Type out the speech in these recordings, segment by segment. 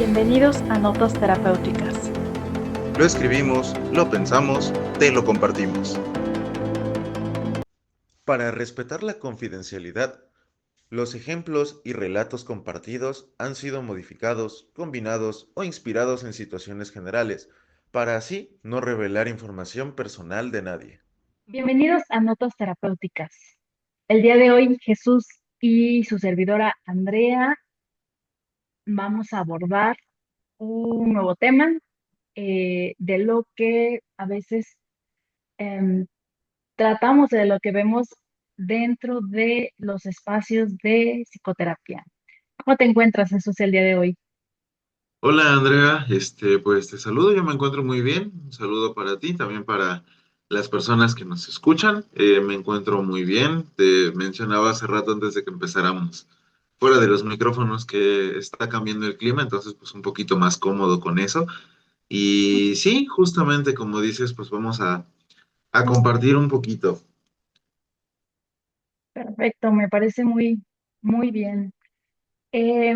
Bienvenidos a Notas Terapéuticas. Lo escribimos, lo pensamos, te lo compartimos. Para respetar la confidencialidad, los ejemplos y relatos compartidos han sido modificados, combinados o inspirados en situaciones generales, para así no revelar información personal de nadie. Bienvenidos a Notas Terapéuticas. El día de hoy, Jesús y su servidora Andrea vamos a abordar un nuevo tema de lo que a veces em, tratamos, de lo que vemos dentro de los espacios de psicoterapia. ¿Cómo te encuentras, Jesús, el día de hoy? Hola Andrea, pues te saludo, yo me encuentro muy bien, un saludo para ti, también para las personas que nos escuchan, me encuentro muy bien, te mencionaba hace rato antes de que empezáramos fuera de los micrófonos que está cambiando el clima, entonces pues un poquito más cómodo con eso, y sí, justamente como dices, pues vamos a compartir un poquito. Perfecto, me parece muy bien. Eh,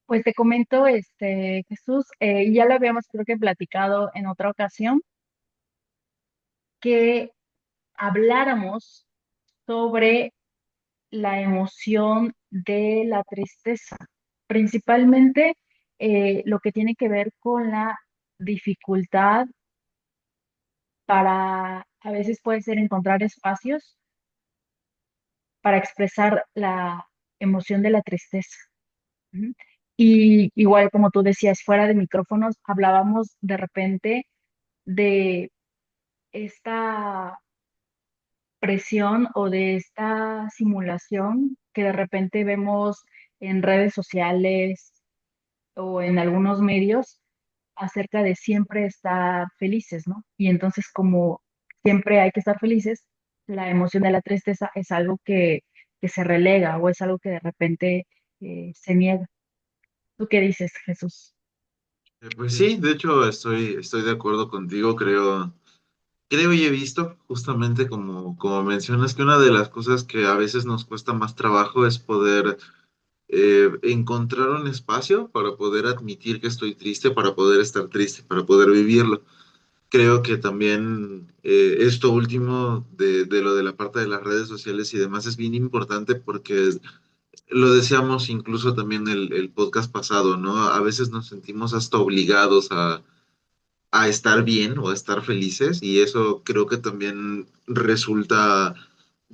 Pues te comento, Jesús, y ya lo habíamos creo que platicado en otra ocasión, que habláramos sobre la emoción de la tristeza, principalmente lo que tiene que ver con la dificultad para, a veces puede ser encontrar espacios para expresar la emoción de la tristeza. Ujú. Y igual como tú decías, fuera de micrófonos, hablábamos de repente de esta presión o de esta simulación que de repente vemos en redes sociales o en algunos medios acerca de siempre estar felices, ¿no? Y entonces como siempre hay que estar felices, la emoción de la tristeza es algo que se relega o es algo que de repente se niega. ¿Tú qué dices, Jesús? Pues sí, de hecho estoy de acuerdo contigo, creo y he visto, justamente como mencionas, que una de las cosas que a veces nos cuesta más trabajo es poder encontrar un espacio para poder admitir que estoy triste, para poder estar triste, para poder vivirlo. Creo que también esto último de lo de la parte de las redes sociales y demás es bien importante porque lo decíamos incluso también el podcast pasado, ¿no? A veces nos sentimos hasta obligados a estar bien o a estar felices y eso creo que también resulta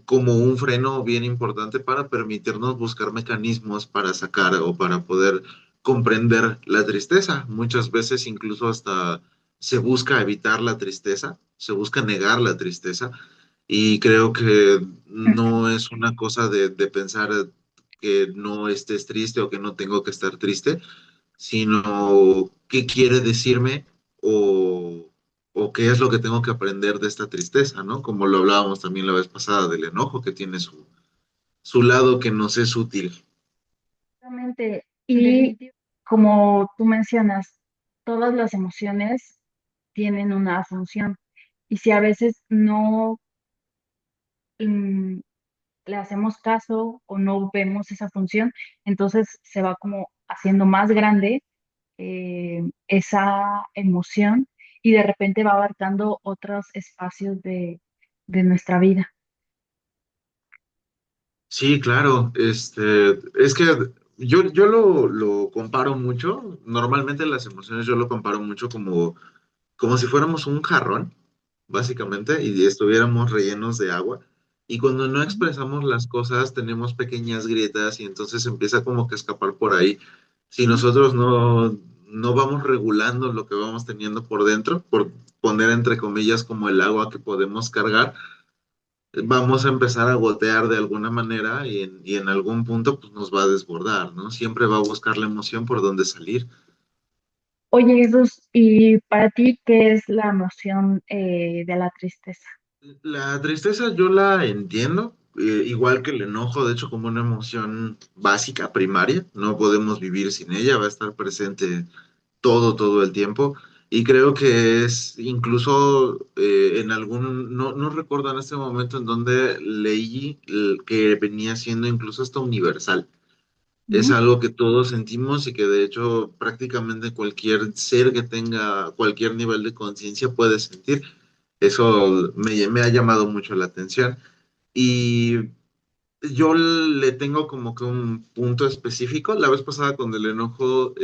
como un freno bien importante para permitirnos buscar mecanismos para sacar o para poder comprender la tristeza. Muchas veces incluso hasta se busca evitar la tristeza, se busca negar la tristeza y creo que no es una cosa de pensar que no estés triste o que no tengo que estar triste, sino qué quiere decirme o, o qué es lo que tengo que aprender de esta tristeza, ¿no? Como lo hablábamos también la vez pasada del enojo, que tiene su lado que nos es útil. Exactamente. Y como tú mencionas, todas las emociones tienen una función. Y si a veces no mm, le hacemos caso o no vemos esa función, entonces se va como haciendo más grande esa emoción y de repente va abarcando otros espacios de nuestra vida. Sí, claro, es que yo lo comparo mucho, normalmente las emociones yo lo comparo mucho como si fuéramos un jarrón, básicamente, y estuviéramos rellenos de agua. Y cuando no Ujú. expresamos las cosas, tenemos pequeñas grietas y entonces empieza como que a escapar por ahí. Si nosotros no vamos regulando lo que vamos teniendo por dentro, por poner entre comillas como el agua que podemos cargar, vamos a empezar a gotear de alguna manera y en algún punto pues nos va a desbordar, ¿no? Siempre va a buscar la emoción por donde salir. Oye, Jesús, ¿y para ti qué es la emoción de la tristeza? La tristeza yo la entiendo, igual que el enojo, de hecho como una emoción básica, primaria, no podemos vivir sin ella, va a estar presente todo el tiempo. Y creo que es incluso en algún, no recuerdo en este momento en donde leí que venía siendo incluso hasta universal. Es Ujú. algo que todos sentimos y que de hecho prácticamente cualquier ser que tenga cualquier nivel de conciencia puede sentir. Eso me ha llamado mucho la atención. Y yo le tengo como que un punto específico. La vez pasada con el enojo,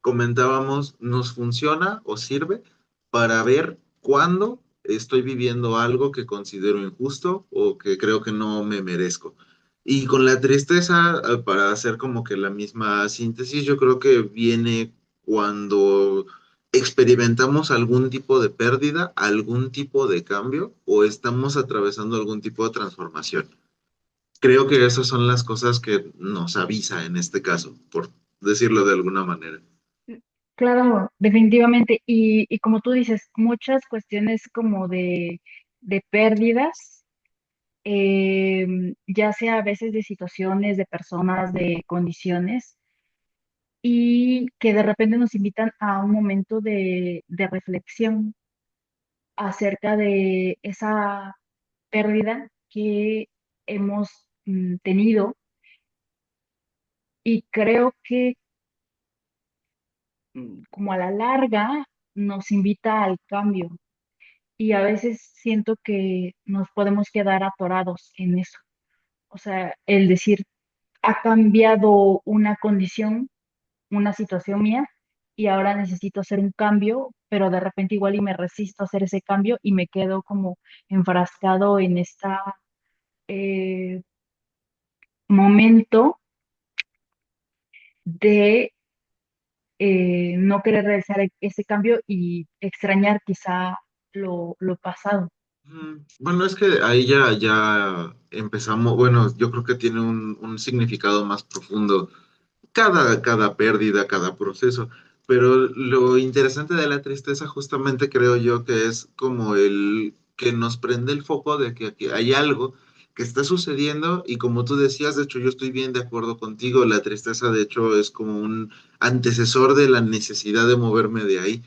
comentábamos, ¿nos funciona o sirve para ver cuándo estoy viviendo algo que considero injusto o que creo que no me merezco? Y con la tristeza, para hacer como que la misma síntesis, yo creo que viene cuando experimentamos algún tipo de pérdida, algún tipo de cambio o estamos atravesando algún tipo de transformación. Creo que esas son las cosas que nos avisa en este caso, por decirlo de alguna manera. Claro, definitivamente. Y como tú dices, muchas cuestiones como de pérdidas, ya sea a veces de situaciones, de personas, de condiciones, y que de repente nos invitan a un momento de reflexión acerca de esa pérdida que hemos tenido. Y creo que como a la larga nos invita al cambio. Y a veces siento que nos podemos quedar atorados en eso. O sea, el decir, ha cambiado una condición, una situación mía, y ahora necesito hacer un cambio, pero de repente igual y me resisto a hacer ese cambio y me quedo como enfrascado en esta eh, momento de no querer realizar ese cambio y extrañar quizá lo pasado. Bueno, es que ahí ya empezamos, bueno, yo creo que tiene un significado más profundo cada pérdida, cada proceso. Pero lo interesante de la tristeza justamente creo yo que es como el que nos prende el foco de que aquí hay algo que está sucediendo y como tú decías, de hecho yo estoy bien de acuerdo contigo, la tristeza de hecho es como un antecesor de la necesidad de moverme de ahí.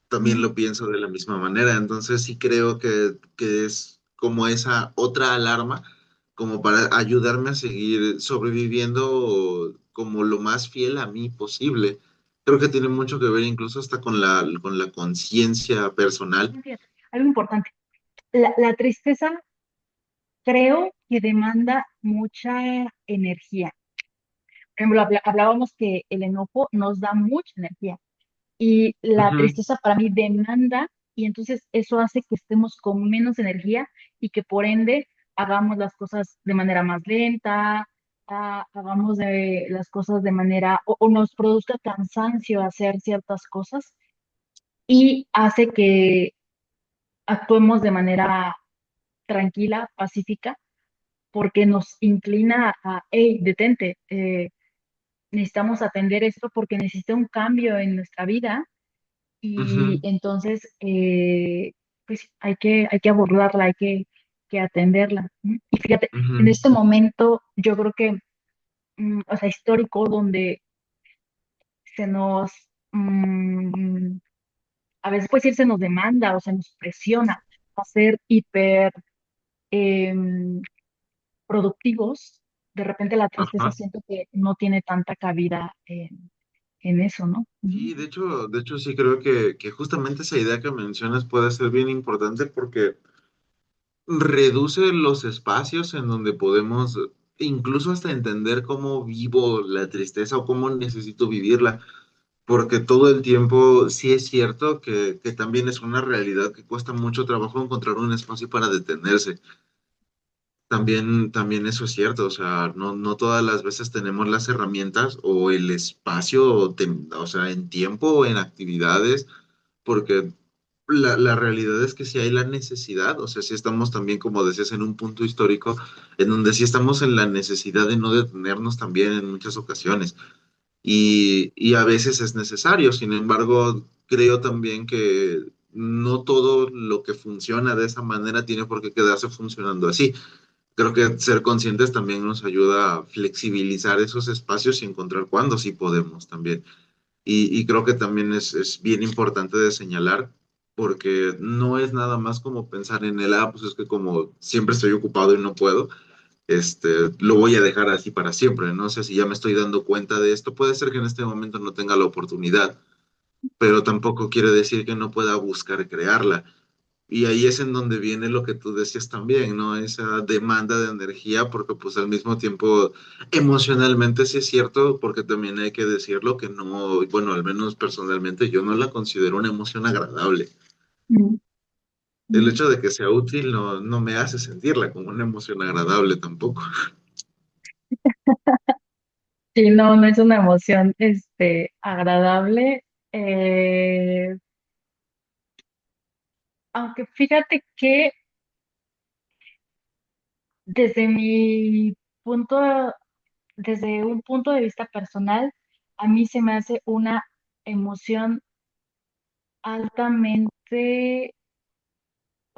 También Mm. lo pienso de la misma manera, entonces sí creo que es como esa otra alarma como para ayudarme a seguir sobreviviendo como lo más fiel a mí posible. Creo que tiene mucho que ver incluso hasta con la conciencia personal. Fíjate, algo importante. La tristeza creo que demanda mucha energía. Por ejemplo, hablábamos que el enojo nos da mucha energía y la Ujú, tristeza para mí demanda y entonces eso hace que estemos con menos energía y que por ende hagamos las cosas de manera más lenta, hagamos las cosas de manera o nos produzca cansancio hacer ciertas cosas y hace que actuemos de manera tranquila, pacífica, porque nos inclina a, hey, detente, necesitamos atender esto porque necesita un cambio en nuestra vida y ujú, entonces, pues hay que abordarla, que atenderla. ¿No? Y fíjate, en ujú, este momento yo creo que, o sea, histórico, donde se nos, a veces pues sí se nos demanda o se nos presiona a ser hiper em, productivos, de repente la tristeza ajá. siento que no tiene tanta cabida en eso, ¿no? Ujú. Y de hecho sí creo que justamente esa idea que mencionas puede ser bien importante porque reduce los espacios en donde podemos incluso hasta entender cómo vivo la tristeza o cómo necesito vivirla, porque todo el tiempo sí es cierto que también es una realidad que cuesta mucho trabajo encontrar un espacio para detenerse. También eso es cierto, o sea, no todas las veces tenemos las herramientas o el espacio, o sea, en tiempo o en actividades porque la realidad es que si hay la necesidad, o sea, si estamos también, como decías, en un punto histórico en donde sí estamos en la necesidad de no detenernos también en muchas ocasiones y a veces es necesario, sin embargo, creo también que no todo lo que funciona de esa manera tiene por qué quedarse funcionando así. Creo que ser conscientes también nos ayuda a flexibilizar esos espacios y encontrar cuándo sí podemos también. Y creo que también es bien importante de señalar, porque no es nada más como pensar en el, pues es que como siempre estoy ocupado y no puedo. este, lo voy a dejar así para siempre. No sé si ya me estoy dando cuenta de esto. Puede ser que en este momento no tenga la oportunidad, pero tampoco quiere decir que no pueda buscar crearla. Y ahí es en donde viene lo que tú decías también, ¿no? Esa demanda de energía, porque pues al mismo tiempo emocionalmente sí es cierto, porque también hay que decirlo que no, bueno, al menos personalmente yo no la considero una emoción agradable. Mm, El mm. hecho de que sea útil no me hace sentirla como una emoción agradable tampoco. Sí, no, no es una emoción, agradable. eh, Aunque fíjate que desde mi punto, desde un punto de vista personal, a mí se me hace una emoción altamente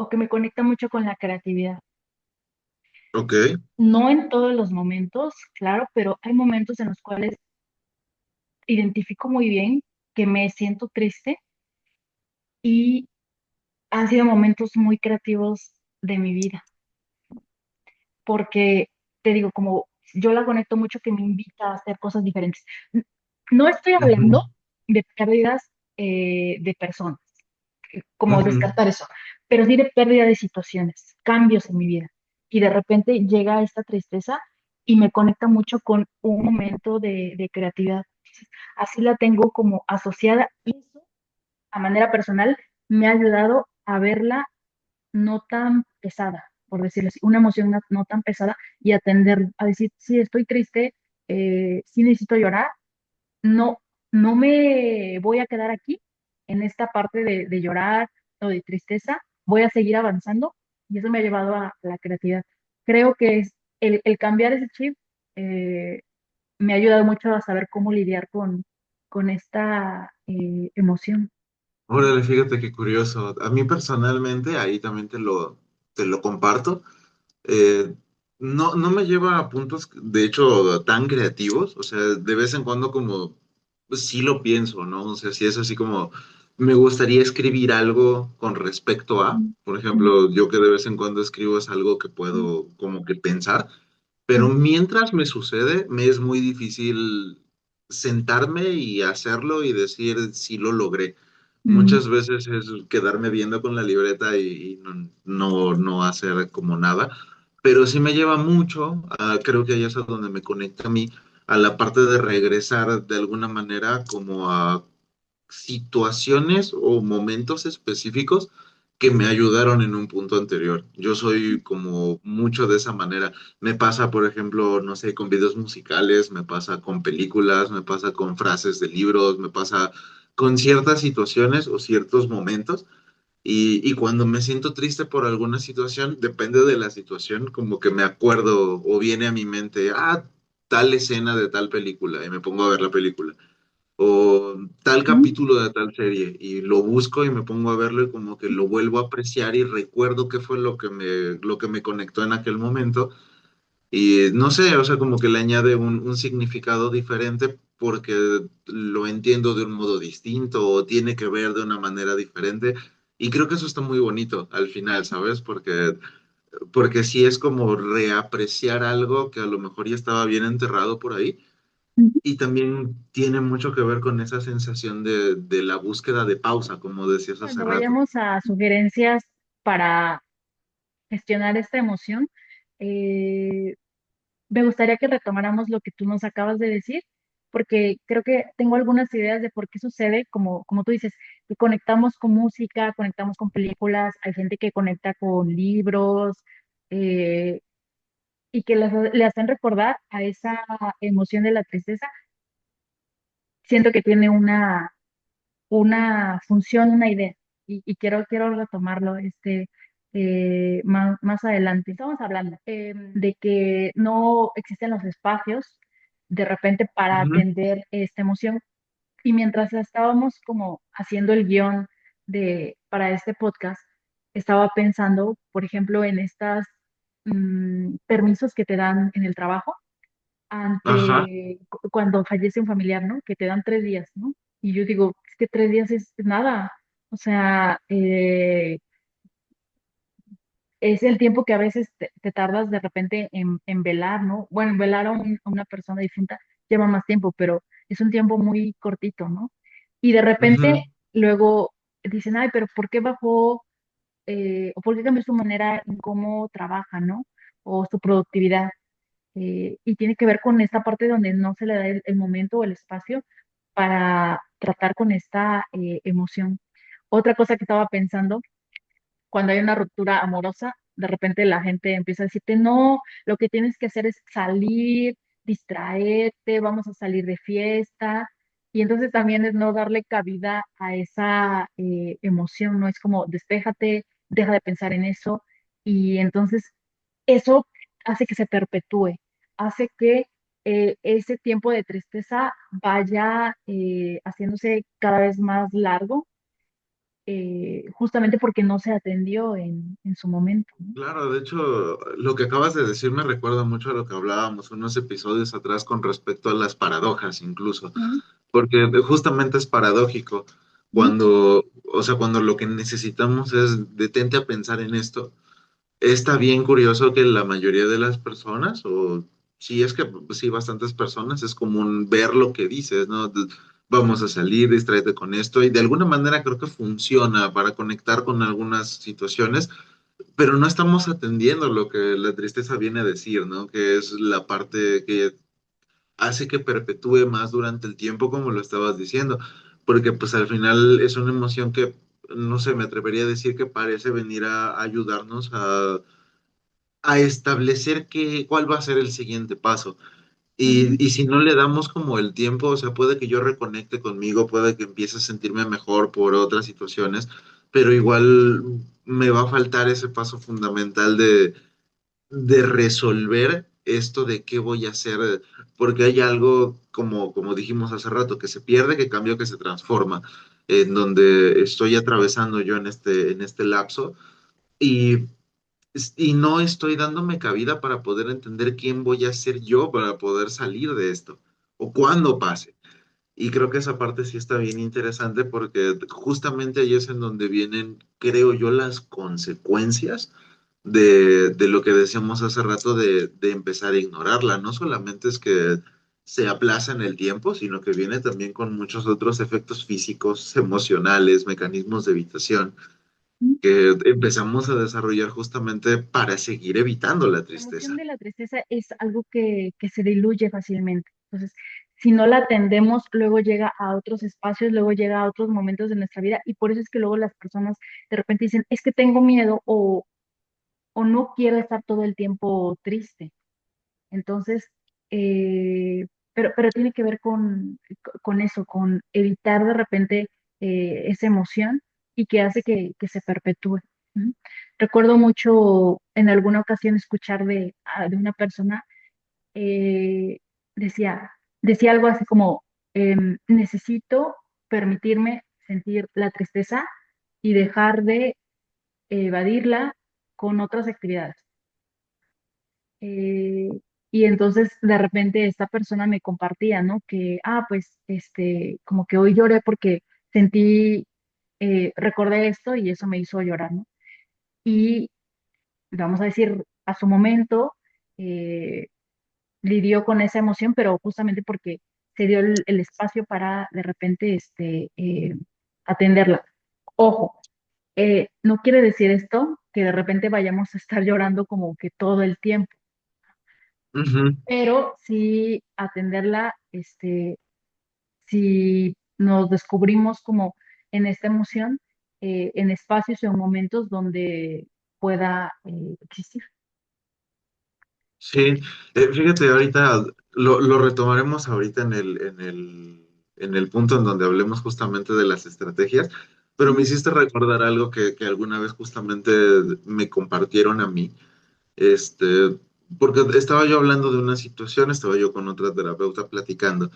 o que me conecta mucho con la creatividad. Ok, No en todos los momentos, claro, pero hay momentos en los cuales identifico muy bien que me siento triste y han sido momentos muy creativos de mi vida, porque te digo, como yo la conecto mucho que me invita a hacer cosas diferentes. No estoy ujú, hablando de pérdidas de personas, como ujú, descartar eso, pero sí de pérdida de situaciones, cambios en mi vida. Y de repente llega esta tristeza y me conecta mucho con un momento de creatividad. Así la tengo como asociada y eso, a manera personal, me ha ayudado a verla no tan pesada, por decirlo así, una emoción no tan pesada y atender a decir, sí, estoy triste, sí necesito llorar, no, no me voy a quedar aquí en esta parte de llorar o de tristeza, voy a seguir avanzando y eso me ha llevado a la creatividad. Creo que es el cambiar ese chip eh, me ha ayudado mucho a saber cómo lidiar con esta emoción. órale, fíjate qué curioso. A mí personalmente, ahí también te lo comparto. eh, no me lleva a puntos, de hecho, tan creativos. O sea, de vez en cuando como, pues sí lo pienso, ¿no? O sea, sí es así como, me gustaría escribir algo con respecto a, Mm, por mm, ejemplo, yo que de vez en cuando escribo es algo que mm, puedo como que pensar, pero mm, mientras me sucede, me es muy difícil sentarme y hacerlo y decir si lo logré. mm, Muchas veces es quedarme viendo con la libreta y no hacer como nada, pero sí me lleva mucho, creo que ahí es a donde me conecta a mí, a la parte de regresar de alguna manera como a situaciones o momentos específicos que me ayudaron en un punto anterior. Yo soy como mucho de esa manera. Me pasa, por ejemplo, no sé, con videos musicales, me pasa con películas, me pasa con frases de libros, me pasa con ciertas situaciones o ciertos momentos. Y cuando me siento triste por alguna situación, depende de la situación, como que me acuerdo o viene a mi mente, tal escena de tal película, y me pongo a ver la película o tal mm, capítulo de tal serie y lo busco y me pongo a verlo y como que lo vuelvo a apreciar y recuerdo qué fue lo que me conectó en aquel momento y no sé, o sea, como que le añade un significado diferente porque lo entiendo de un modo distinto o tiene que ver de una manera diferente y creo que eso está muy bonito al final, ¿sabes? Porque sí es como reapreciar algo que a lo mejor ya estaba bien enterrado por ahí mm. y también tiene mucho que ver con esa sensación de la búsqueda de pausa, como decías hace Cuando rato. vayamos a sugerencias para gestionar esta emoción, eh, me gustaría que retomáramos lo que tú nos acabas de decir, porque creo que tengo algunas ideas de por qué sucede, como tú dices, que conectamos con música, conectamos con películas, hay gente que conecta con libros, eh, y que le hacen recordar a esa emoción de la tristeza. Siento que tiene una función, una idea, y quiero retomarlo más adelante. Estamos hablando de que no existen los espacios de repente para Ujú. atender esta emoción, y mientras estábamos como haciendo el guión para este podcast, estaba pensando, por ejemplo, en estas permisos que te dan en el trabajo Ajá. cuando fallece un familiar, ¿no? Que te dan 3 días, ¿no? Y yo digo, es que 3 días es nada. O sea, es el tiempo que a veces te tardas de repente en velar, ¿no? Bueno, en velar a, a una persona difunta lleva más tiempo, pero es un tiempo muy cortito, ¿no? Y de repente Ujú. luego dicen, ay, pero ¿por qué bajó o por qué cambió su manera en cómo trabaja, ¿no? O su productividad. Y tiene que ver con esta parte donde no se le da el momento o el espacio para tratar con esta emoción. Otra cosa que estaba pensando cuando hay una ruptura amorosa, de repente la gente empieza a decirte, no, lo que tienes que hacer es salir, distraerte, vamos a salir de fiesta. Y entonces también es no darle cabida a esa emoción, ¿no? Es como, despéjate, deja de pensar en eso. Y entonces eso hace que se perpetúe, hace que ese tiempo de tristeza vaya haciéndose cada vez más largo justamente porque no se atendió en su momento, ¿no? Claro, de hecho, lo que acabas de decir me recuerda mucho a lo que hablábamos unos episodios atrás con respecto a las paradojas, incluso, Ujú, porque justamente es paradójico ujú, cuando, o sea, cuando lo que necesitamos es detente a pensar en esto. Está bien curioso que la mayoría de las personas, o sí es que pues, sí, bastantes personas, es común ver lo que dices, ¿no? Vamos a salir, distráete con esto, y de alguna manera creo que funciona para conectar con algunas situaciones, pero no estamos atendiendo lo que la tristeza viene a decir, ¿no? Que es la parte que hace que perpetúe más durante el tiempo, como lo estabas diciendo, porque pues al final es una emoción que, no sé, me atrevería a decir que parece venir a ayudarnos a establecer cuál va a ser el siguiente paso. ujú. Y si no le damos como el tiempo, o sea, puede que yo reconecte conmigo, puede que empiece a sentirme mejor por otras situaciones, pero igual me va a faltar ese paso fundamental de resolver esto de qué voy a hacer, porque hay algo, como dijimos hace rato, que se pierde, que cambia, que se transforma, en donde estoy atravesando yo en este lapso. Y y no estoy dándome cabida para poder entender quién voy a ser yo para poder salir de esto o cuándo pase. Y creo que esa parte sí está bien interesante porque justamente ahí es en donde vienen, creo yo, las consecuencias de lo que decíamos hace rato de empezar a ignorarla. No solamente es que se aplaza en el tiempo, sino que viene también con muchos otros efectos físicos, emocionales, mecanismos de evitación que empezamos a desarrollar justamente para seguir evitando la La emoción tristeza. de la tristeza es algo que se diluye fácilmente. Entonces, si no la atendemos, luego llega a otros espacios, luego llega a otros momentos de nuestra vida y por eso es que luego las personas de repente dicen, es que tengo miedo o no quiero estar todo el tiempo triste. Entonces, pero tiene que ver con eso, con evitar de repente esa emoción y que hace que se perpetúe. ¿No? Recuerdo mucho en alguna ocasión escuchar de una persona, eh, decía, decía algo así como, necesito permitirme sentir la tristeza y dejar de evadirla con otras actividades. Eh, y entonces de repente esta persona me compartía, ¿no? Que, pues, como que hoy lloré porque sentí, recordé esto y eso me hizo llorar, ¿no? Y vamos a decir, a su momento eh, lidió con esa emoción, pero justamente porque se dio el espacio para de repente, atenderla. Ojo, no quiere decir esto que de repente vayamos a estar llorando como que todo el tiempo, Ujú. pero sí atenderla, si nos descubrimos como en esta emoción, en espacios o en momentos donde pueda existir. Sí, fíjate, ahorita lo retomaremos ahorita en el punto en donde hablemos justamente de las estrategias, pero me Ujú, hiciste recordar algo que alguna vez justamente me compartieron a mí, porque estaba yo hablando de una situación, estaba yo con otra terapeuta platicando.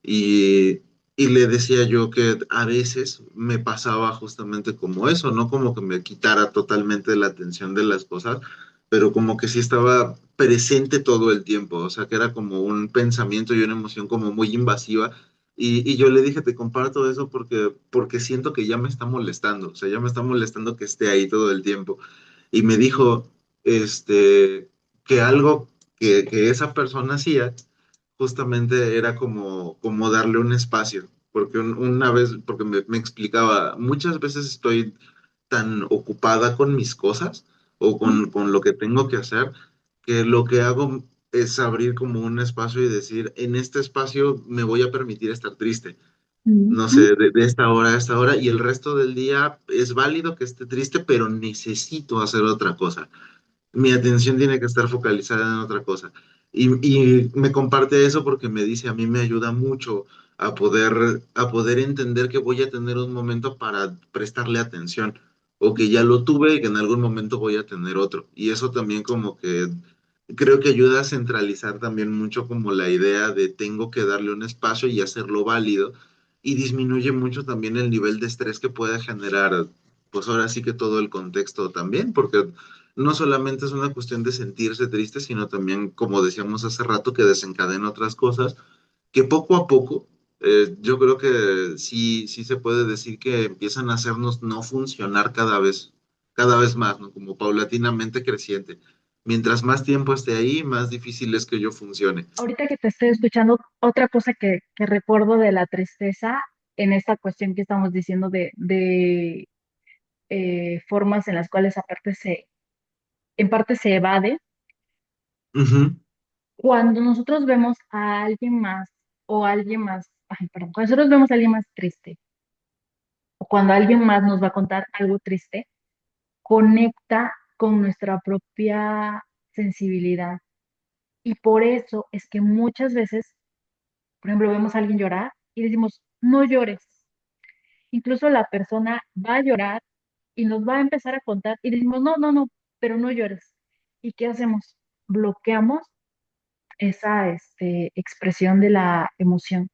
Y, y le decía yo que a veces me pasaba justamente como eso, no como que me quitara totalmente la atención de las cosas, pero como que sí estaba presente todo el tiempo, o sea, que era como un pensamiento y una emoción como muy invasiva. Y yo le dije, te comparto eso porque siento que ya me está molestando, o sea, ya me está molestando que esté ahí todo el tiempo. y me dijo, que algo que esa persona hacía justamente era como darle un espacio, porque una vez, porque me explicaba, muchas veces estoy tan ocupada con mis cosas o Ujú, con lo que tengo que hacer, que lo que hago es abrir como un espacio y decir, en este espacio me voy a permitir estar triste, no ujú, sé, de esta hora a esta hora, y el resto del día es válido que esté triste, pero necesito hacer otra cosa. Mi atención tiene que estar focalizada en otra cosa. Y me comparte eso porque me dice, a mí me ayuda mucho a poder entender que voy a tener un momento para prestarle atención, o que ya lo tuve y que en algún momento voy a tener otro. Y eso también como que creo que ayuda a centralizar también mucho como la idea de tengo que darle un espacio y hacerlo válido, y disminuye mucho también el nivel de estrés que puede generar, pues ahora sí que todo el contexto también, porque no solamente es una cuestión de sentirse triste, sino también, como decíamos hace rato, que desencadena otras cosas, que poco a poco, yo creo que sí, sí se puede decir que empiezan a hacernos no funcionar cada vez más, ¿no? Como paulatinamente creciente. Mientras más tiempo esté ahí, más difícil es que yo funcione. ahorita que te estoy escuchando, otra cosa que recuerdo de la tristeza en esta cuestión que estamos diciendo de formas en las cuales aparte en parte se evade, Ujú, cuando nosotros vemos a alguien más o a alguien más, ay, perdón, cuando nosotros vemos a alguien más triste o cuando alguien más nos va a contar algo triste, conecta con nuestra propia sensibilidad. Y por eso es que muchas veces, por ejemplo, vemos a alguien llorar y decimos, no llores. Incluso la persona va a llorar y nos va a empezar a contar y decimos, no, no, no, pero no llores. ¿Y qué hacemos? Bloqueamos esa expresión de la emoción.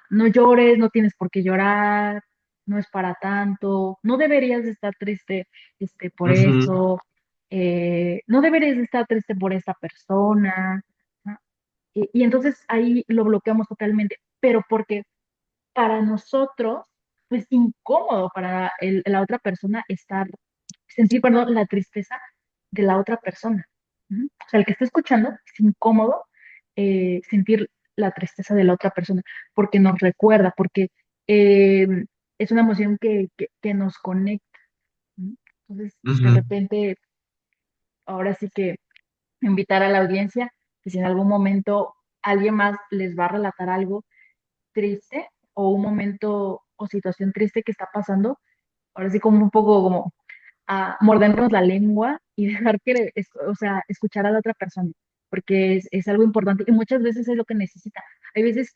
No llores, no tienes por qué llorar, no es para tanto, no deberías de estar triste por ujú, eso, no deberías de estar triste por esta persona, ¿no? Y entonces ahí lo bloqueamos totalmente, pero porque para nosotros es incómodo para la otra persona sentir, perdón, la tristeza de la otra persona. ¿Mm? O sea, el que está escuchando es incómodo sentir la tristeza de la otra persona porque nos recuerda, porque eh, es una emoción que nos conecta. ¿Mm? Entonces, de ujú, repente, ahora sí que invitar a la audiencia que si en algún momento alguien más les va a relatar algo triste o un momento o situación triste que está pasando, ahora sí como un poco como a mordernos la lengua y dejar o sea, escuchar a la otra persona, porque es algo importante y muchas veces es lo que necesita. Hay veces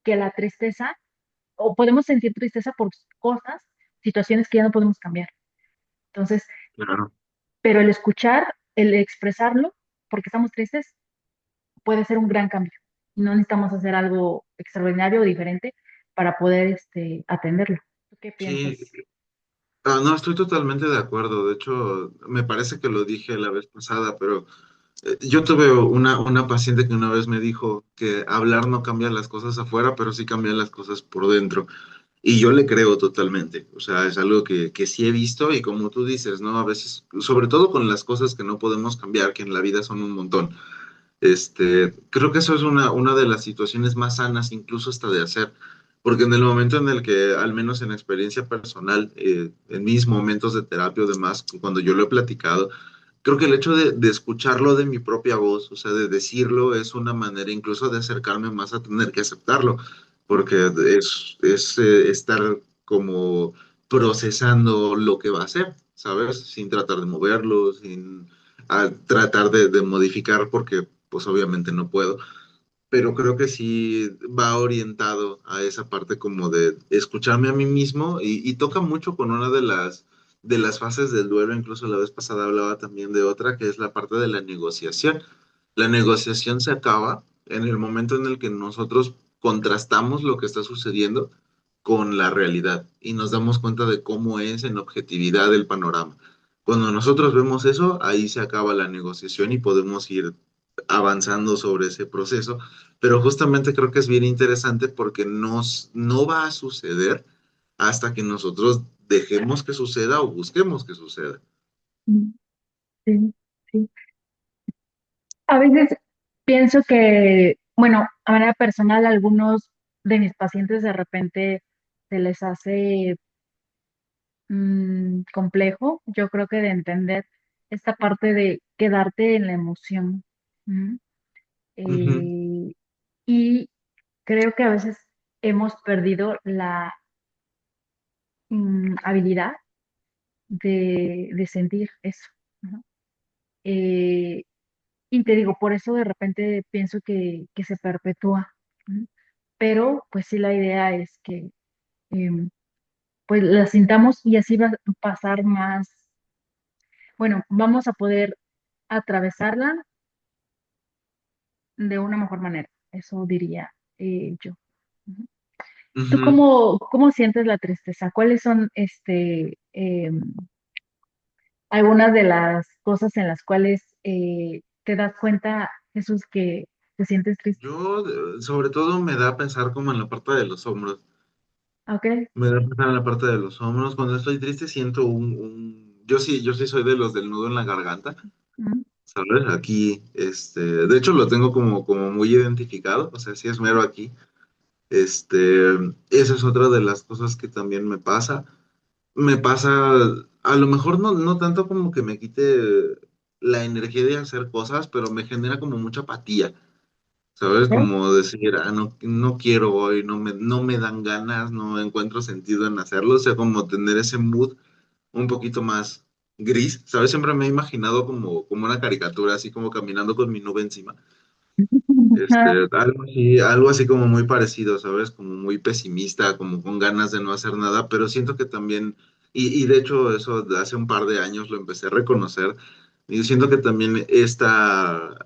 que la tristeza, o podemos sentir tristeza por cosas, situaciones que ya no podemos cambiar. Entonces, claro. pero el escuchar, el expresarlo, porque estamos tristes, puede ser un gran cambio. No necesitamos hacer algo extraordinario o diferente para poder atenderlo. ¿Tú qué piensas? Sí, no, estoy totalmente de acuerdo. De hecho, me parece que lo dije la vez pasada, pero yo tuve una paciente que una vez me dijo que hablar no cambia las cosas afuera, pero sí cambia las cosas por dentro. Y yo le creo totalmente. O sea, es algo que sí he visto y como tú dices, ¿no? A veces, sobre todo con las cosas que no podemos cambiar, que en la vida son un montón. Creo que eso es una de las situaciones más sanas, incluso hasta de hacer, porque en el momento en el que, al menos en experiencia personal, en mis momentos de terapia o demás, cuando yo lo he platicado, creo que el hecho de escucharlo de mi propia voz, o sea, de decirlo, es una manera incluso de acercarme más a tener que aceptarlo, porque es estar como procesando lo que va a hacer, ¿sabes? Sin tratar de moverlo, sin tratar de modificar, porque pues obviamente no puedo, pero creo que sí va orientado a esa parte como de escucharme a mí mismo y toca mucho con una de las fases del duelo. Incluso la vez pasada hablaba también de otra, que es la parte de la negociación. La negociación se acaba en el momento en el que nosotros contrastamos lo que está sucediendo con la realidad y nos damos cuenta de cómo es en objetividad el panorama. Cuando nosotros vemos eso, ahí se acaba la negociación y podemos ir avanzando sobre ese proceso, pero justamente creo que es bien interesante porque no va a suceder hasta que nosotros dejemos que suceda o busquemos que suceda. Mm, sí, sí. A veces pienso que, bueno, a manera personal, algunos de mis pacientes de repente se les hace complejo, yo creo que de entender esta parte de quedarte en la emoción. ¿M? Ujú, Eh, y creo que a veces hemos perdido la habilidad de sentir eso. ¿No? Eh, y te digo, por eso de repente pienso que se perpetúa. ¿No? Pero pues sí, la idea es que pues la sintamos y así va a pasar más, bueno, vamos a poder atravesarla de una mejor manera, eso diría yo. Ujú. ¿Tú ujú. cómo sientes la tristeza? ¿Cuáles son algunas de las cosas en las cuales te das cuenta, Jesús, que te sientes triste? Yo, sobre todo, me da a pensar como en la parte de los hombros. ¿Ok? Me da a pensar en la parte de los hombros. Cuando estoy triste siento yo sí soy de los del nudo en la garganta, Ujú. ¿sabes? Aquí, de hecho lo tengo como muy identificado, o sea, sí es mero aquí. Este, esa es otra de las cosas que también me pasa. Me pasa, a lo mejor no tanto como que me quite la energía de hacer cosas, pero me genera como mucha apatía. ¿Sabes? ¿Ok? Como decir, no quiero hoy, no me dan ganas, no encuentro sentido en hacerlo, o sea, como tener ese mood un poquito más gris, ¿sabes? Siempre me he imaginado como una caricatura, así como caminando con mi nube encima. Ajá. Algo así como muy parecido, ¿sabes? Como muy pesimista, como con ganas de no hacer nada, pero siento que también, y de hecho eso de hace un par de años lo empecé a reconocer, y siento que también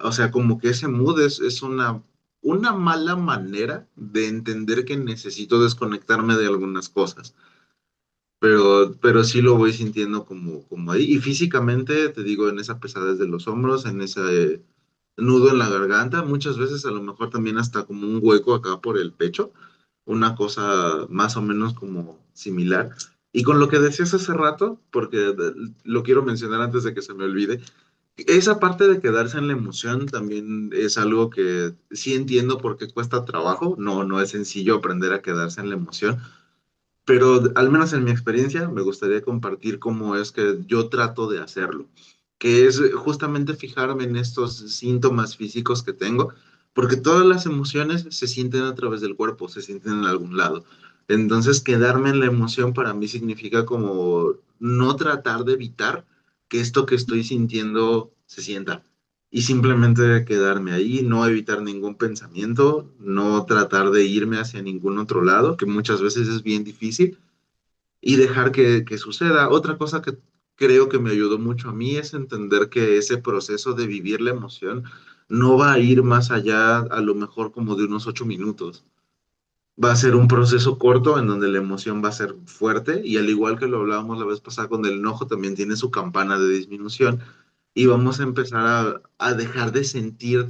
o sea, como que ese mood es una mala manera de entender que necesito desconectarme de algunas cosas, pero sí lo voy sintiendo como ahí, y físicamente, te digo, en esa pesadez de los hombros, en ese nudo en la garganta, muchas veces a lo mejor también hasta como un hueco acá por el pecho, una cosa más o menos como similar. Y con lo que decías hace rato, porque lo quiero mencionar antes de que se me olvide, esa parte de quedarse en la emoción también es algo que sí entiendo por qué cuesta trabajo, no es sencillo aprender a quedarse en la emoción, pero al menos en mi experiencia me gustaría compartir cómo es que yo trato de hacerlo, que es justamente fijarme en estos síntomas físicos que tengo, porque todas las emociones se sienten a través del cuerpo, se sienten en algún lado. Entonces, quedarme en la emoción para mí significa como no tratar de evitar que esto que estoy sintiendo se sienta y simplemente quedarme ahí, no evitar ningún pensamiento, no tratar de irme hacia ningún otro lado, que muchas veces es bien difícil, y dejar que suceda. Otra cosa que creo que me ayudó mucho a mí es entender que ese proceso de vivir la emoción no va a ir más allá, a lo mejor como de unos 8 minutos. Va a ser un proceso corto en donde la emoción va a ser fuerte y al igual que lo hablábamos la vez pasada con el enojo, también tiene su campana de disminución y vamos a empezar a dejar de sentir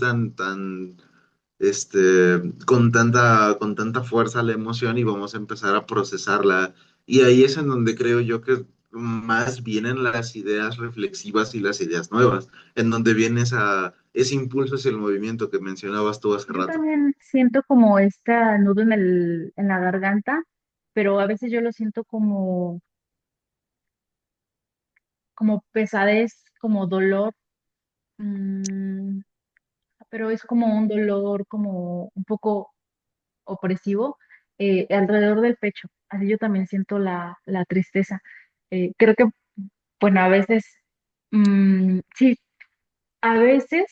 con tanta fuerza la emoción y vamos a empezar a procesarla. Y ahí es en donde creo yo que más vienen las ideas reflexivas y las ideas nuevas, en donde viene ese impulso hacia el movimiento que mencionabas tú hace Yo rato. también siento como este nudo en la garganta, pero a veces yo lo siento como pesadez, como dolor, mm, pero es como un dolor como un poco opresivo alrededor del pecho. Así yo también siento la tristeza. Creo que, bueno, a veces, sí, a veces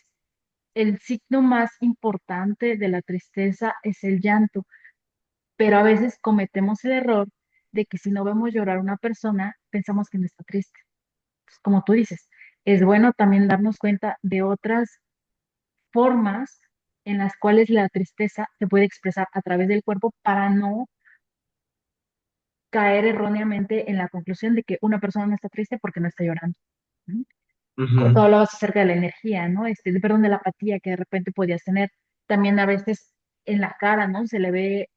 el signo más importante de la tristeza es el llanto, pero a veces cometemos el error de que si no vemos llorar a una persona, pensamos que no está triste. Pues, como tú dices, es bueno también darnos cuenta de otras formas en las cuales la tristeza se puede expresar a través del cuerpo para no caer erróneamente en la conclusión de que una persona no está triste porque no está llorando. ¿No? Tú Ujú, hablabas acerca de la energía, ¿no? Perdón, de la apatía que de repente podías tener. También a veces en la cara, ¿no? Se le ve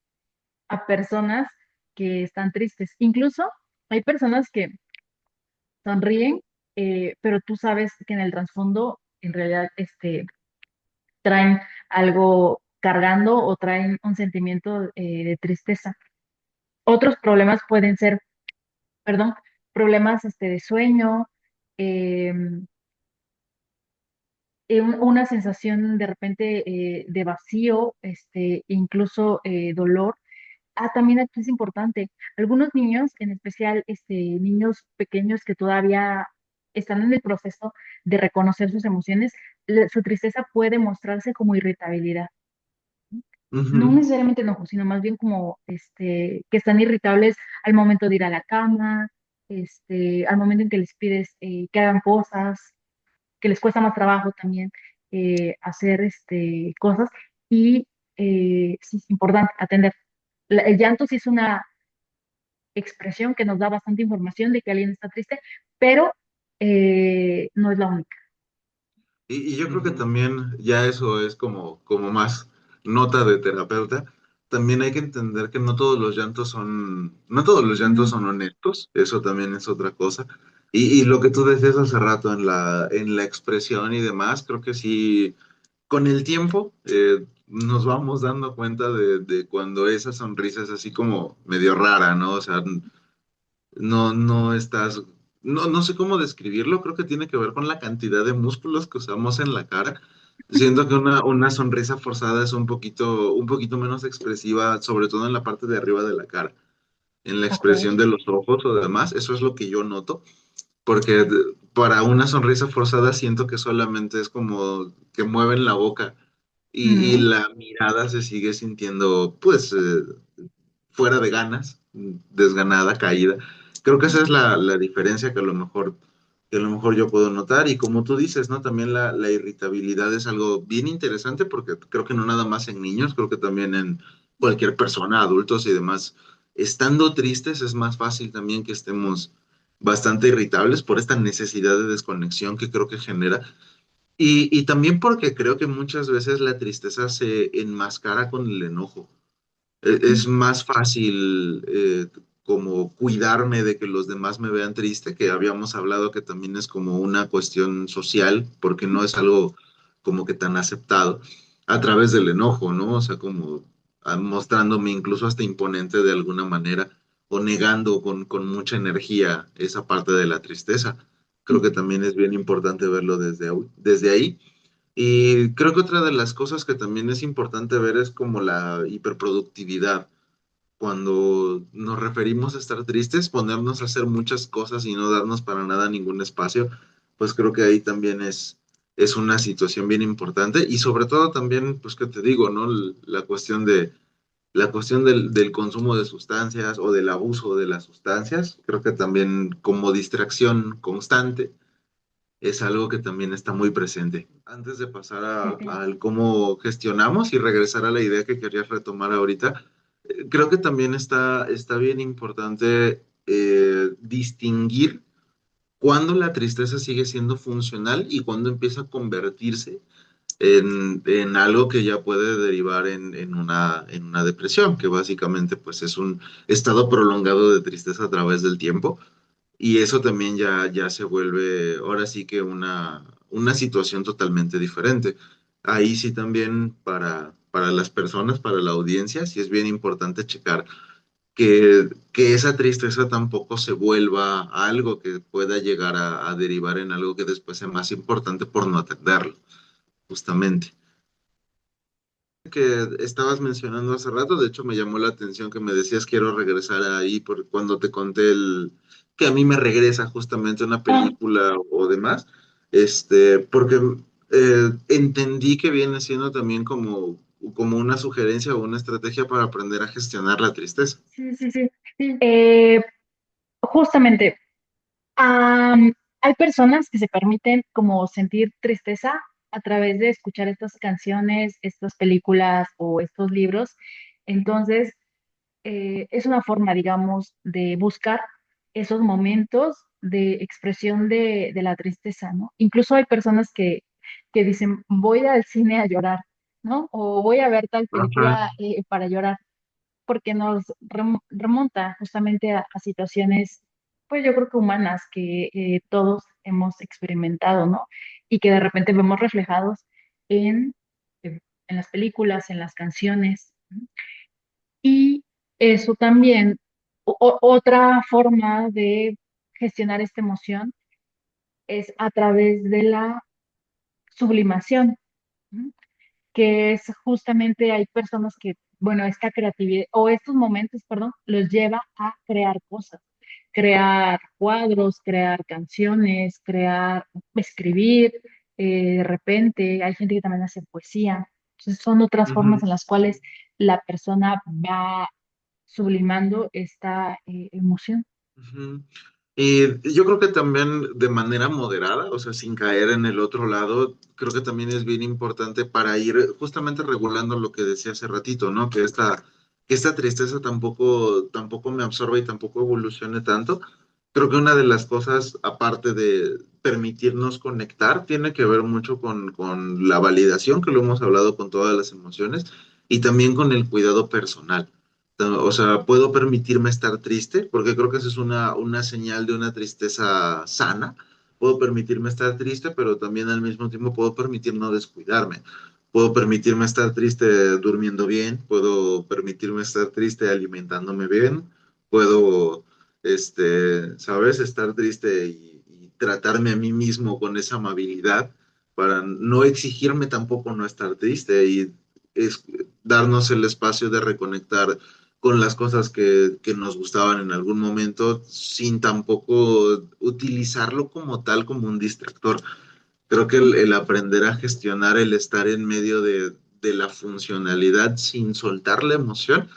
a personas que están tristes. Incluso hay personas que sonríen pero tú sabes que en el trasfondo, en realidad, traen algo cargando o traen un sentimiento de tristeza. Otros problemas pueden ser, perdón, problemas de sueño, eh, una sensación de repente de vacío, incluso dolor. Ah, también aquí es importante. Algunos niños, en especial niños pequeños que todavía están en el proceso de reconocer sus emociones, su tristeza puede mostrarse como irritabilidad. No Ujú. necesariamente enojo, sino más bien como que están irritables al momento de ir a la cama, al momento en que les pides que hagan cosas, que les cuesta más trabajo también hacer cosas. Y sí es importante atender. El llanto sí es una expresión que nos da bastante información de que alguien está triste, pero no es la única. Y yo creo que Ujú. también ya eso es como más nota de terapeuta. También hay que entender que no todos los llantos Ujú, son honestos, eso también es otra cosa. Y lo que tú decías hace rato en la expresión y demás, creo que sí, con el tiempo nos vamos dando cuenta de cuando esa sonrisa es así como medio rara, ¿no? O sea, no estás, no sé cómo describirlo, creo que tiene que ver con la cantidad de músculos que usamos en la cara. Siento que una sonrisa forzada es un poquito menos expresiva, sobre todo en la parte de arriba de la cara, en la ok. expresión de los ojos o demás. Eso es lo que yo noto, porque para una sonrisa forzada siento que solamente es como que mueven la boca y Ujú, la mirada se sigue sintiendo, pues, fuera de ganas, desganada, caída. Creo que esa es la diferencia que a lo mejor yo puedo notar. Y como tú dices, ¿no? También la irritabilidad es algo bien interesante porque creo que no nada más en niños, creo que también en cualquier persona, adultos y demás, estando tristes es más fácil también que estemos bastante irritables por esta necesidad de desconexión que creo que genera. Y también porque creo que muchas veces la tristeza se enmascara con el enojo. Es más fácil como cuidarme de que los demás me vean triste, que habíamos hablado que también es como una cuestión social, porque no es algo como que tan aceptado, a través del enojo, ¿no? O sea, como mostrándome incluso hasta imponente de alguna manera, o negando con mucha energía esa parte de la tristeza. Creo que también es bien importante verlo desde ahí. Y creo que otra de las cosas que también es importante ver es como la hiperproductividad. Cuando nos referimos a estar tristes, ponernos a hacer muchas cosas y no darnos para nada ningún espacio, pues creo que ahí también es una situación bien importante. Y sobre todo también, pues que te digo, ¿no? La cuestión del consumo de sustancias o del abuso de las sustancias, creo que también como distracción constante es algo que también está muy presente. Antes de pasar sí, sí. al cómo gestionamos y regresar a la idea que querías retomar ahorita, creo que también está bien importante distinguir cuándo la tristeza sigue siendo funcional y cuándo empieza a convertirse en algo que ya puede derivar en una depresión, que básicamente pues es un estado prolongado de tristeza a través del tiempo y eso también ya se vuelve ahora sí que una situación totalmente diferente. Ahí sí también para las personas, para la audiencia, sí es bien importante checar que esa tristeza tampoco se vuelva algo que pueda llegar a derivar en algo que después sea más importante por no atenderlo, justamente. Que estabas mencionando hace rato, de hecho me llamó la atención que me decías quiero regresar ahí por cuando te conté que a mí me regresa justamente una Ah, película o demás, porque entendí que viene siendo también como una sugerencia o una estrategia para aprender a gestionar la tristeza. sí, sí, sí. Sí. Justamente, hay personas que se permiten como sentir tristeza a través de escuchar estas canciones, estas películas o estos libros. Entonces, es una forma, digamos, de buscar esos momentos de expresión de la tristeza, ¿no? Incluso hay personas que dicen, voy al cine a llorar, ¿no? O voy a ver tal Ajá. película para llorar, porque nos remonta justamente a situaciones, pues yo creo que humanas, que todos hemos experimentado, ¿no? Y que de repente vemos reflejados en, en las películas, en las canciones. ¿No? Y eso también, otra forma de gestionar esta emoción es a través de la sublimación, ¿no? Que es justamente hay personas que, bueno, esta creatividad o estos momentos, perdón, los lleva a crear cosas, crear cuadros, crear canciones, crear, escribir, de repente hay gente que también hace poesía. Entonces son otras Ujú, formas en las cuales la persona va sublimando esta emoción. ujú. Y yo creo que también de manera moderada, o sea, sin caer en el otro lado, creo que también es bien importante para ir justamente regulando lo que decía hace ratito, ¿no? Que esta tristeza tampoco me absorba y tampoco evolucione tanto. Creo que una de las cosas, aparte de permitirnos conectar, tiene que ver mucho con la validación, que lo hemos hablado con todas las emociones, y también con el cuidado personal. O sea, puedo permitirme estar triste, porque creo que esa es una señal de una tristeza sana. Puedo permitirme estar triste, pero también al mismo tiempo puedo permitir no descuidarme. Puedo permitirme estar triste durmiendo bien, puedo permitirme estar triste alimentándome bien, puedo, ¿sabes? Estar triste y tratarme a mí mismo con esa amabilidad para no exigirme tampoco no estar triste y es darnos el espacio de reconectar con las cosas que nos gustaban en algún momento, sin tampoco utilizarlo como tal, como un distractor. Creo que el aprender a gestionar el estar en medio de la funcionalidad sin soltar la emoción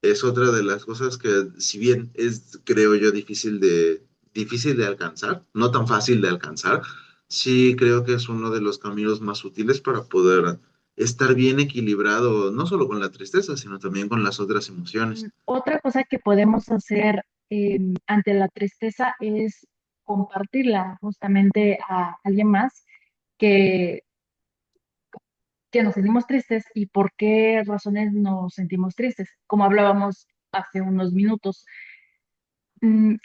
es otra de las cosas que, si bien es, creo yo, difícil de alcanzar, no tan fácil de alcanzar, sí creo que es uno de los caminos más útiles para poder estar bien equilibrado, no solo con la tristeza, sino también con las otras emociones. Otra cosa que podemos hacer ante la tristeza es compartirla justamente a alguien más que, que nos sentimos tristes y por qué razones nos sentimos tristes. Como hablábamos hace unos minutos,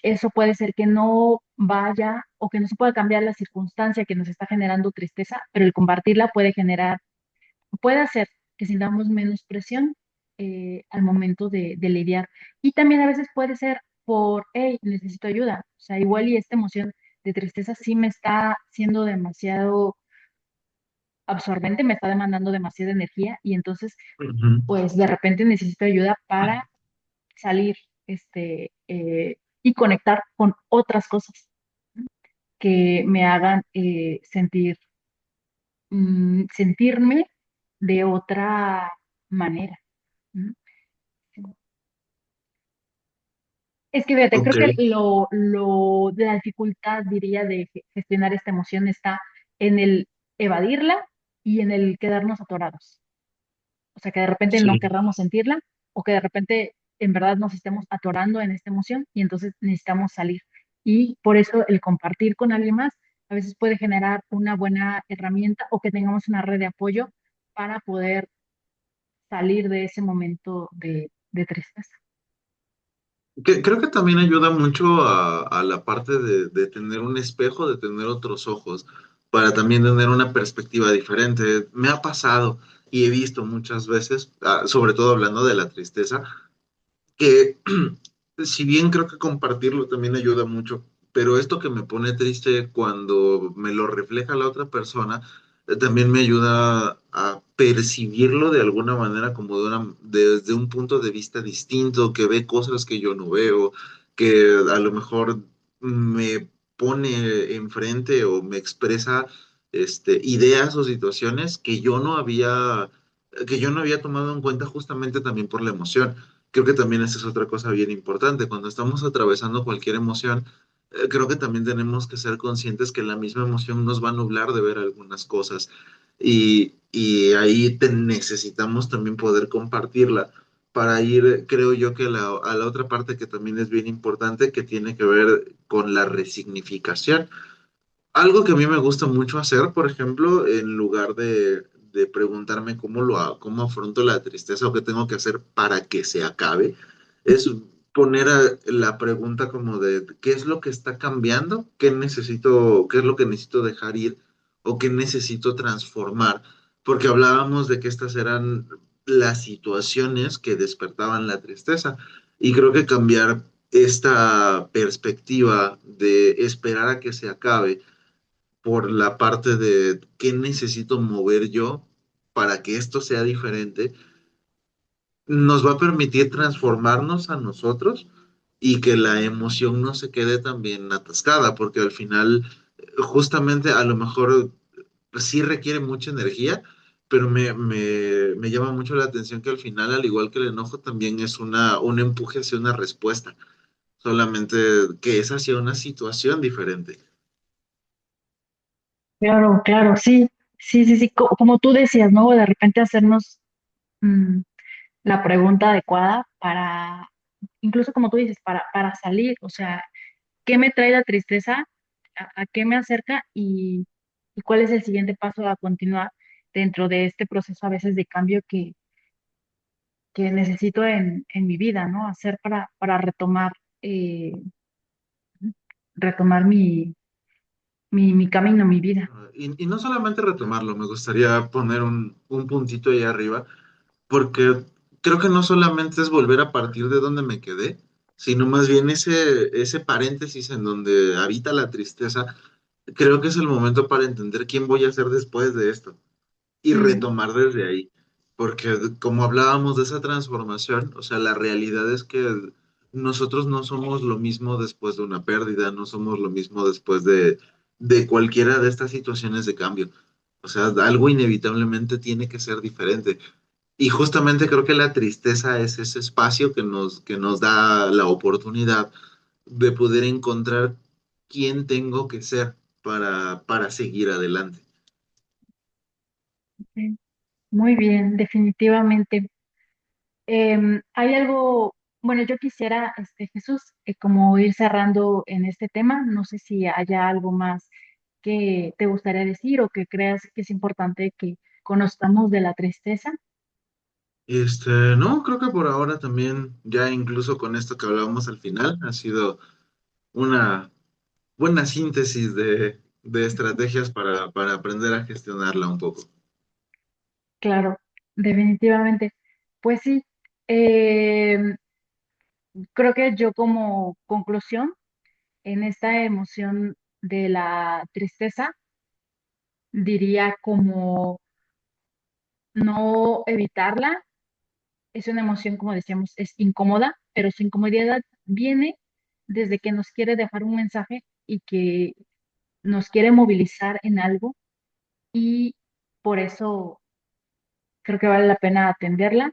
eso puede ser que no vaya o que no se pueda cambiar la circunstancia que nos está generando tristeza, pero el compartirla puede generar, puede hacer que sintamos menos presión al momento de lidiar. Y también a veces puede ser por, hey, necesito ayuda. O sea, igual y esta emoción de tristeza sí me está siendo demasiado absorbente, me está demandando demasiada energía y entonces, Ujú. pues de repente necesito ayuda para salir y conectar con otras cosas que me hagan sentirme de otra manera. ¿No? Es que fíjate, Ok, creo que la dificultad, diría, de gestionar esta emoción está en el evadirla y en el quedarnos atorados. O sea, que de repente no sí. querramos sentirla o que de repente en verdad nos estemos atorando en esta emoción y entonces necesitamos salir. Y por eso el compartir con alguien más a veces puede generar una buena herramienta o que tengamos una red de apoyo para poder salir de ese momento de tristeza. Creo que también ayuda mucho a la parte de tener un espejo, de tener otros ojos, para también tener una perspectiva diferente. Me ha pasado y he visto muchas veces, sobre todo hablando de la tristeza, que si bien creo que compartirlo también ayuda mucho, pero esto que me pone triste cuando me lo refleja la otra persona, también me ayuda a percibirlo de alguna manera como desde un punto de vista distinto, que ve cosas que yo no veo, que a lo mejor me pone enfrente o me expresa ideas o situaciones que yo no había tomado en cuenta justamente también por la emoción. Creo que también esa es otra cosa bien importante. Cuando estamos atravesando cualquier emoción, creo que también tenemos que ser conscientes que la misma emoción nos va a nublar de ver algunas cosas. Y ahí necesitamos también poder compartirla para ir, creo yo, que a la otra parte que también es bien importante, que tiene que ver con la resignificación. Algo que a mí me gusta mucho hacer, por ejemplo, en lugar de preguntarme cómo afronto la tristeza o qué tengo que hacer para que se acabe, es poner la pregunta como de qué es lo que está cambiando, qué necesito, qué es lo que necesito dejar ir o qué necesito transformar, porque hablábamos de que estas eran las situaciones que despertaban la tristeza y creo que cambiar esta perspectiva de esperar a que se acabe por la parte de qué necesito mover yo para que esto sea diferente nos va a permitir transformarnos a nosotros y que la emoción no se quede también atascada, porque al final, justamente a lo mejor sí requiere mucha energía, pero me llama mucho la atención que al final, al igual que el enojo, también es un empuje hacia una respuesta, solamente que es hacia una situación diferente. Claro, claro, sí, sí, sí, sí, como tú decías, ¿no? De repente hacernos mm, la pregunta adecuada para, incluso como tú dices, para salir, o sea, ¿qué me trae la tristeza? A qué me acerca? Y cuál es el siguiente paso a continuar dentro de este proceso a veces de cambio que necesito en mi vida, ¿no? Hacer para retomar, eh, retomar mi camino, mi vida. Y no solamente retomarlo, me gustaría poner un puntito ahí arriba porque creo que no solamente es volver a partir de donde me quedé, sino más bien ese paréntesis en donde habita la tristeza, creo que es el momento para entender quién voy a ser después de esto y Mm, retomar desde ahí. Porque como hablábamos de esa transformación, o sea, la realidad es que nosotros no somos lo mismo después de una pérdida, no somos lo mismo después de cualquiera de estas situaciones de cambio. O sea, algo inevitablemente tiene que ser diferente. Y justamente creo que la tristeza es ese espacio que nos da la oportunidad de poder encontrar quién tengo que ser para seguir adelante. sí. Muy bien, definitivamente. Hay algo, bueno, yo quisiera, Jesús, como ir cerrando en este tema. No sé si haya algo más que te gustaría decir o que creas que es importante que conozcamos de la tristeza. No, creo que por ahora también, ya incluso con esto que hablábamos al final, ha sido una buena síntesis de estrategias para aprender a gestionarla un poco. Claro, definitivamente. Pues sí, em, creo que yo como conclusión en esta emoción de la tristeza diría como no evitarla. Es una emoción, como decíamos, es incómoda, pero su incomodidad viene desde que nos quiere dejar un mensaje y que nos quiere movilizar en algo, y por eso creo que vale la pena atenderla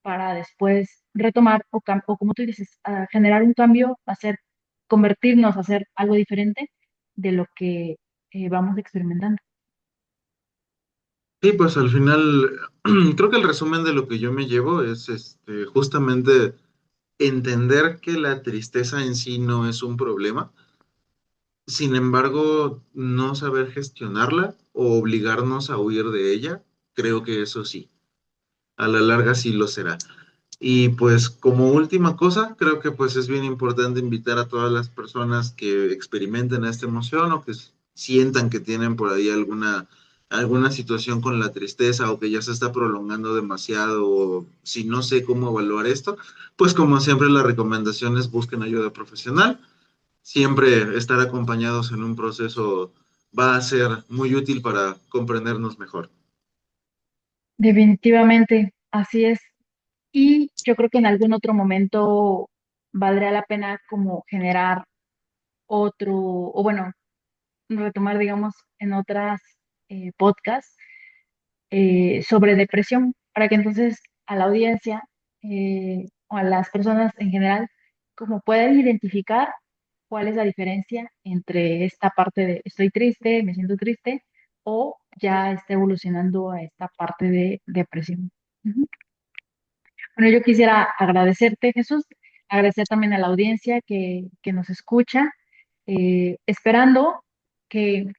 para después retomar o como tú dices, generar un cambio, convertirnos, a hacer algo diferente de lo que vamos experimentando. Sí, pues al final, creo que el resumen de lo que yo me llevo es justamente entender que la tristeza en sí no es un problema, sin embargo, no saber gestionarla o obligarnos a huir de ella, creo que eso sí, a la larga sí lo será. Y pues como última cosa, creo que pues es bien importante invitar a todas las personas que experimenten esta emoción o que sientan que tienen por ahí alguna situación con la tristeza o que ya se está prolongando demasiado o si no sé cómo evaluar esto, pues como siempre la recomendación es busquen ayuda profesional. Siempre estar acompañados en un proceso va a ser muy útil para comprendernos mejor. Definitivamente, así es. Y yo creo que en algún otro momento valdría la pena como generar otro, o bueno, retomar, digamos, en otras podcasts sobre depresión, para que entonces a la audiencia o a las personas en general como puedan identificar cuál es la diferencia entre esta parte de estoy triste, me siento triste, o ya está evolucionando a esta parte de depresión. Ujú. Bueno, yo quisiera agradecerte, Jesús, agradecer también a la audiencia que nos escucha, esperando que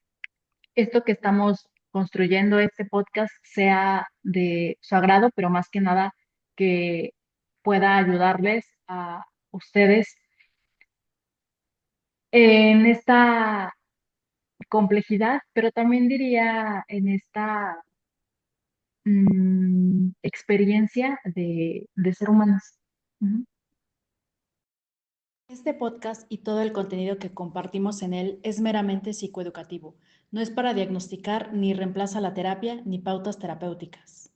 esto que estamos construyendo, este podcast, sea de su agrado, pero más que nada que pueda ayudarles ustedes en esta complejidad, pero también diría en esta experiencia de ser humanos. Ujú. Este podcast y todo el contenido que compartimos en él es meramente psicoeducativo. No es para diagnosticar ni reemplaza la terapia ni pautas terapéuticas.